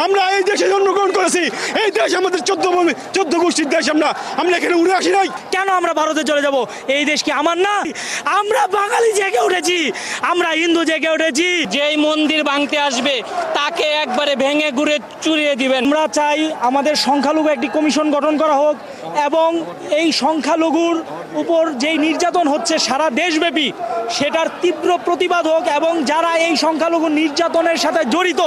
আমরা এই দেশে জন্মগ্রহণ করেছি, এই দেশ আমাদের 14 গোষ্ঠীর দেশ। আমরা এখানে উড়ে আসি নাই। কেন আমরা ভারতে চলে যাব? এই দেশ কি আমার না? আমরা বাঙালি জেগে উঠেছি, আমরা হিন্দু জেগে উঠেছি। যেই মন্দির ভাঙতে আসবে তাকে একবারে ভেঙে গুড়ে চুরিয়ে দিবেন। আমরা চাই আমাদের সংখ্যালঘু একটি কমিশন গঠন করা হোক এবং এই সংখ্যালঘুর উপর যেই নির্যাতন হচ্ছে সারা দেশব্যাপী সেটার তীব্র প্রতিবাদ হোক এবং যারা এই সংখ্যালঘু নির্যাতনের সাথে জড়িত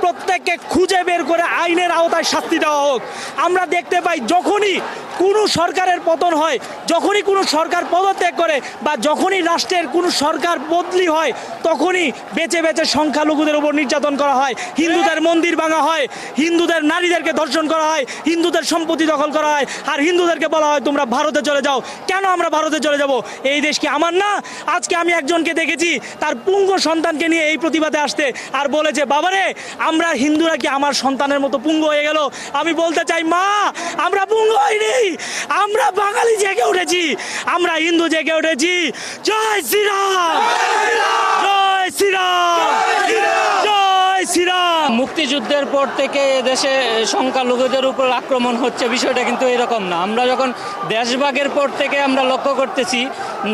প্রত্যেককে খুঁজে বের করে আইনের আওতায় শাস্তি দেওয়া হোক। আমরা দেখতে পাই যখনই কোনো সরকারের পতন হয়, যখনই কোনো সরকার পদত্যাগ করে বা যখনই রাষ্ট্রের কোনো সরকার বদলি হয় তখনই বেঁচে বেঁচে সংখ্যালঘুদের উপর নির্যাতন করা হয়, হিন্দুদের মন্দির ভাঙা হয়, হিন্দুদের নারীদেরকে ধর্ষণ করা হয়, হিন্দুদের সম্পত্তি দখল করা হয়, আর হিন্দুদেরকে বলা হয় তোমরা ভারতে চলে যাও। কেন আমরা ভারতে চলে যাব? এই দেশ কি আমার না? আজকে আমি একজনকে দেখেছি তার পুঙ্গ সন্তানকে নিয়ে এই প্রতিবাদে আসতে আর বলেছে বাবারে আমরা হিন্দুরা কি আমার সন্তানের মতো পুঙ্গ হয়ে গেল? আমি বলতে চাই মা, আমরা পুঙ্গ হইনি, আমরা বাঙালি জেগে উঠেছি, আমরা হিন্দু জেগে উঠেছি। জয় শ্রীরাম, জয় শ্রীরাম, জয় শ্রীরাম। মুক্তিযুদ্ধের পর থেকে দেশে সংখ্যালঘুদের উপর আক্রমণ হচ্ছে, বিষয়টা কিন্তু এরকম না। আমরা যখন দেশভাগের পর থেকে আমরা লক্ষ্য করতেছি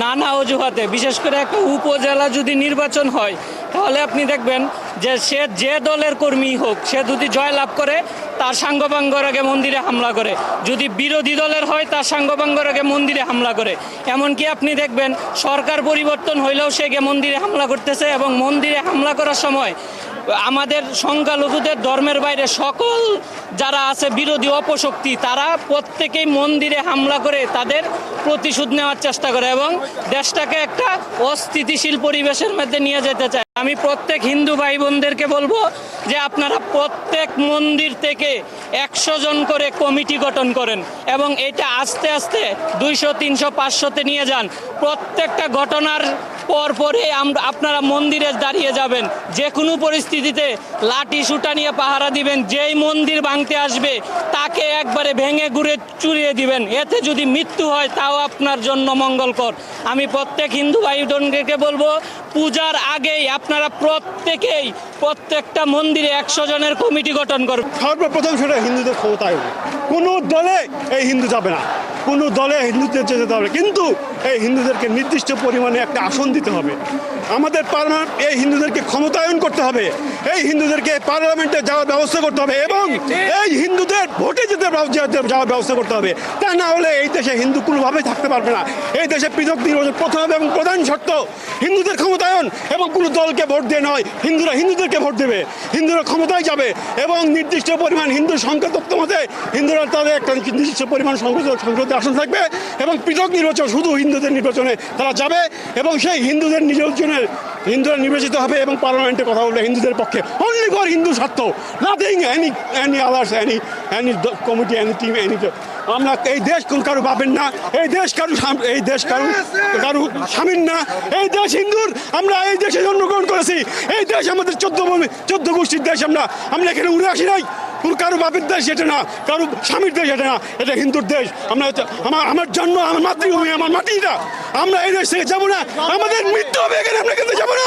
নানা অজুহাতে, বিশেষ করে একটা উপজেলা যদি নির্বাচন হয় তাহলে আপনি দেখবেন যে সে যে দলের কর্মী হোক সে যদি জয়লাভ করে তার সাঙ্গপাঙ্গরাকে মন্দিরে হামলা করে, যদি বিরোধী দলের হয় তার সাঙ্গপাঙ্গরাকে মন্দিরে হামলা করে। এমনকি আপনি দেখবেন সরকার পরিবর্তন হইলেও সে গিয়ে মন্দিরে হামলা করতেছে এবং মন্দিরে হামলা করার সময় আমাদের সংখ্যালঘুদের ধর্মের বাইরে সকল যারা আছে বিরোধী অপশক্তি তারা প্রত্যেকেই মন্দিরে হামলা করে তাদের প্রতিশোধ নেওয়ার চেষ্টা করে এবং দেশটাকে একটা অস্থিতিশীল পরিবেশের মধ্যে নিয়ে যেতে চায়। আমি প্রত্যেক হিন্দু ভাই বোনদেরকে বলবো যে আপনারা প্রত্যেক মন্দির থেকে 100 জন করে কমিটি গঠন করেন এবং এটা আস্তে আস্তে 200, 300, 500-তে নিয়ে যান। প্রত্যেকটা ঘটনার পরে আপনারা মন্দিরে দাঁড়িয়ে যাবেন, যে কোনো পরিস্থিতিতে লাঠি সুটা নিয়ে পাহারা দিবেন। যেই মন্দির ভাঙতে আসবে তাকে একবারে ভেঙে গুড়ে চুরিয়ে দিবেন। এতে যদি মৃত্যু হয় তাও আপনার জন্য মঙ্গলকর। আমি প্রত্যেক হিন্দু ভাই বোনকে বলবো পূজার আগেই আপনারা প্রত্যেকটা মন্দিরে 100 জনের কমিটি গঠন করবেন। সর্বপ্রথম সেটা হিন্দুদের ক্ষমতায় কোনো দলে এই হিন্দু যাবে না, কোনো দলে হিন্দুদের যেতে হবে, কিন্তু এই হিন্দুদেরকে নির্দিষ্ট পরিমাণে একটা আসন দিতে হবে। আমাদের এই হিন্দুদেরকে ক্ষমতায়ন করতে হবে, এই হিন্দুদেরকে পার্লামেন্টে যাওয়ার ব্যবস্থা করতে হবে এবং এই হিন্দুদের ভোটে যাওয়ার ব্যবস্থা করতে হবে। তা না হলে এই দেশে হিন্দু কোনোভাবেই থাকতে পারবে না। এই দেশে পৃথক নির্বাচন প্রথম এবং প্রধান শর্ত হিন্দুদের ক্ষমতায়ন এবং কোনো দলকে ভোট দিয়ে নয়, হিন্দুদেরকে ভোট দেবে, হিন্দুরা ক্ষমতায় যাবে এবং নির্দিষ্ট পরিমাণ হিন্দু সংখ্যা তত্ত্ব মতে হিন্দুরা তাদের একটা নির্দিষ্ট পরিমাণ সংসদে আসন থাকবে এবং পৃথক নির্বাচন শুধু হিন্দুদের নির্বাচনে তারা যাবে এবং সেই হিন্দুদের নির্বাচনের হিন্দুরা নির্বাচিত হবে এবং পার্লামেন্টে কথা বলবে হিন্দুদের পক্ষে, অনলি ফর হিন্দু স্বার্থ, nothing any others, any committee, any team, any. আমরা এই দেশ কারো পাবেন না, এই দেশ কারো স্বামীর না, এই দেশ হিন্দুর। আমরা এই দেশে জন্মগ্রহণ করেছি, এই দেশ আমাদের 14 গোষ্ঠীর দেশ। আমরা এখানে উড়ে আসি নাই, কারো বাপের দেশ এটা না, কারো স্বামীর দেশ এটা না, এটা হিন্দুর দেশ। আমার জন্ম, আমার মাতৃভূমি, আমার মাটিটা। আমরা এই দেশ থেকে যাবো না, আমাদের মৃত্যু হবে এখানে, আমরা কিন্তু যাবো না।